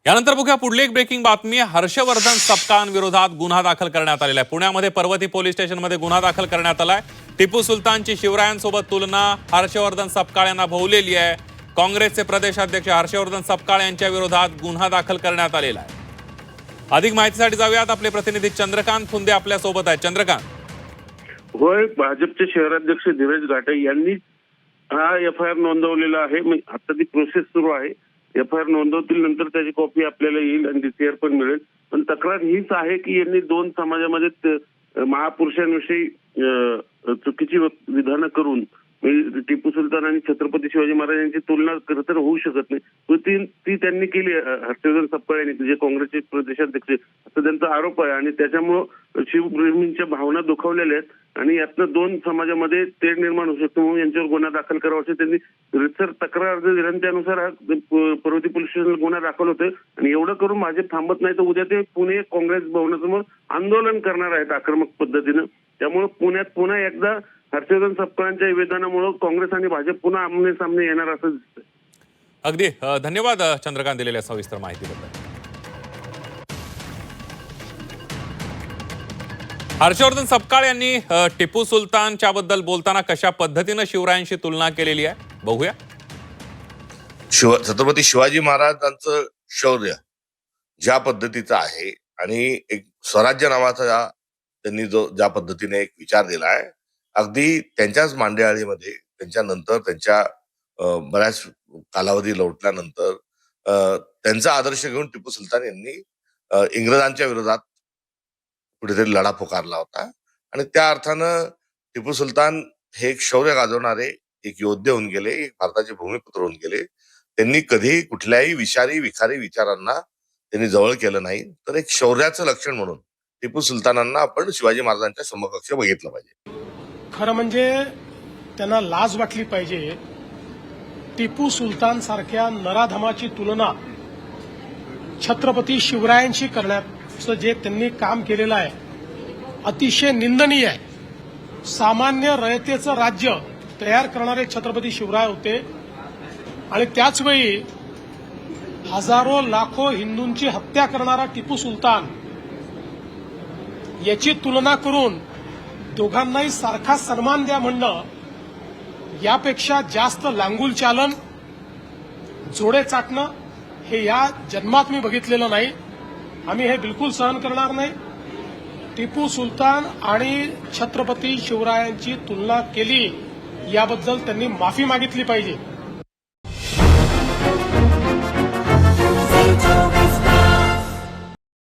यानंतर बघूया पुढली एक ब्रेकिंग बातमी. हर्षवर्धन सपकाळांविरोधात गुन्हा दाखल करण्यात आलेला आहे. पुण्यामध्ये पर्वती पोलीस स्टेशनमध्ये गुन्हा दाखल करण्यात आलाय. टिपू सुलतानची शिवरायांसोबत तुलना हर्षवर्धन सपकाळ यांना भोवलेली आहे. काँग्रेसचे प्रदेशाध्यक्ष हर्षवर्धन सपकाळ यांच्या विरोधात गुन्हा दाखल करण्यात आलेला आहे. अधिक माहितीसाठी जाऊयात. आपले प्रतिनिधी चंद्रकांत फुंदे आपल्या सोबत आहेत. चंद्रकांत. होय, भाजपचे शहराध्यक्ष धीरज घाटे यांनी हा एफआयआर नोंदवलेला आहे. आता ती प्रोसेस सुरू आहे. एफआयआर नोंदवतील, नंतर त्याची कॉपी आपल्याला येईल आणि डीसीआर पण मिळेल. पण तक्रार हीच आहे की यांनी दोन समाजामध्ये महापुरुषांविषयी चुकीची विधानं करून टिपू सुलतान आणि छत्रपती शिवाजी महाराज यांची तुलना तर होऊ शकत नाही. ती त्यांनी केली हर्षवर्धन सपकाळ यांनी, जे काँग्रेसचे प्रदेशाध्यक्ष, असं त्यांचा आरोप आहे. आणि त्याच्यामुळं शिवप्रेमींच्या भावना दुखावलेल्या आहेत आणि यातनं दोन समाजामध्ये तेढ निर्माण होऊ शकतो, म्हणून यांच्यावर गुन्हा दाखल करावा असे त्यांनी रितसर तक्रार अर्ज दिला. त्यानुसार हा पर्वती पोलीस स्टेशनला गुन्हा दाखल होतोय. आणि एवढं करून भाजप थांबत नाही, तर उद्या ते पुणे काँग्रेस भवनासमोर आंदोलन करणार आहेत आक्रमक पद्धतीनं. त्यामुळे पुण्यात पुन्हा एकदा हर्षवर्धन सपकाळांच्या विधानामुळे काँग्रेस आणि भाजप पुन्हा आमने सामने येणार असं दिसतंय. अगदी धन्यवाद चंद्रकांत दिलेल्या सविस्तर माहितीबद्दल. हर्षवर्धन सपकाळ यांनी टिपू सुलतानच्या बद्दल बोलताना कशा पद्धतीनं शिवरायांशी तुलना केलेली आहे बघूया. छत्रपती शिवाजी महाराजांचं शौर्य ज्या पद्धतीचं आहे आणि एक स्वराज्य नावाचा त्यांनी ज्या पद्धतीने एक विचार दिला आहे, अगदी त्यांच्याच मांडेआळीमध्ये त्यांच्यानंतर त्यांच्या बऱ्याच कालावधी लोटल्यानंतर त्यांचा आदर्श घेऊन टिपू सुलतान यांनी इंग्रजांच्या विरोधात कुठेतरी लढा पुकारला होता. आणि त्या अर्थानं टिपू सुलतान हे एक शौर्य गाजवणारे एक योद्धे होऊन गेले, एक भारताचे भूमिपुत्र होऊन गेले. त्यांनी कधी कुठल्याही विखारी विचारांना त्यांनी जवळ केलं नाही. तर एक शौर्याचं लक्षण म्हणून टिपू सुलतानांना आपण शिवाजी महाराजांच्या समकक्ष बघितलं पाहिजे. खरं म्हणजे त्यांना लाज वाटली पाहिजे. टिपू सुलतान सारख्या नराधमाची तुलना छत्रपती शिवरायांशी करण्याचं जे त्यांनी काम केलेलं आहे अतिशय निंदनीय आहे. सामान्य रयतेचं राज्य तयार करणारे छत्रपती शिवराय होते आणि त्याचवेळी हजारो लाखो हिंदूंची हत्या करणारा टिपू सुलतान याची तुलना करून दोघांनाही सारखा सन्मान द्या म्हणणं यापेक्षा जास्त लांगुल चालन, जोडे चाटणं हे या जन्मात मी बघितलेलं नाही. आम्ही हे बिलकुल सहन करणार नाही. टिपू सुलतान आणि छत्रपती शिवरायांची तुलना केली याबद्दल त्यांनी माफी मागितली पाहिजे.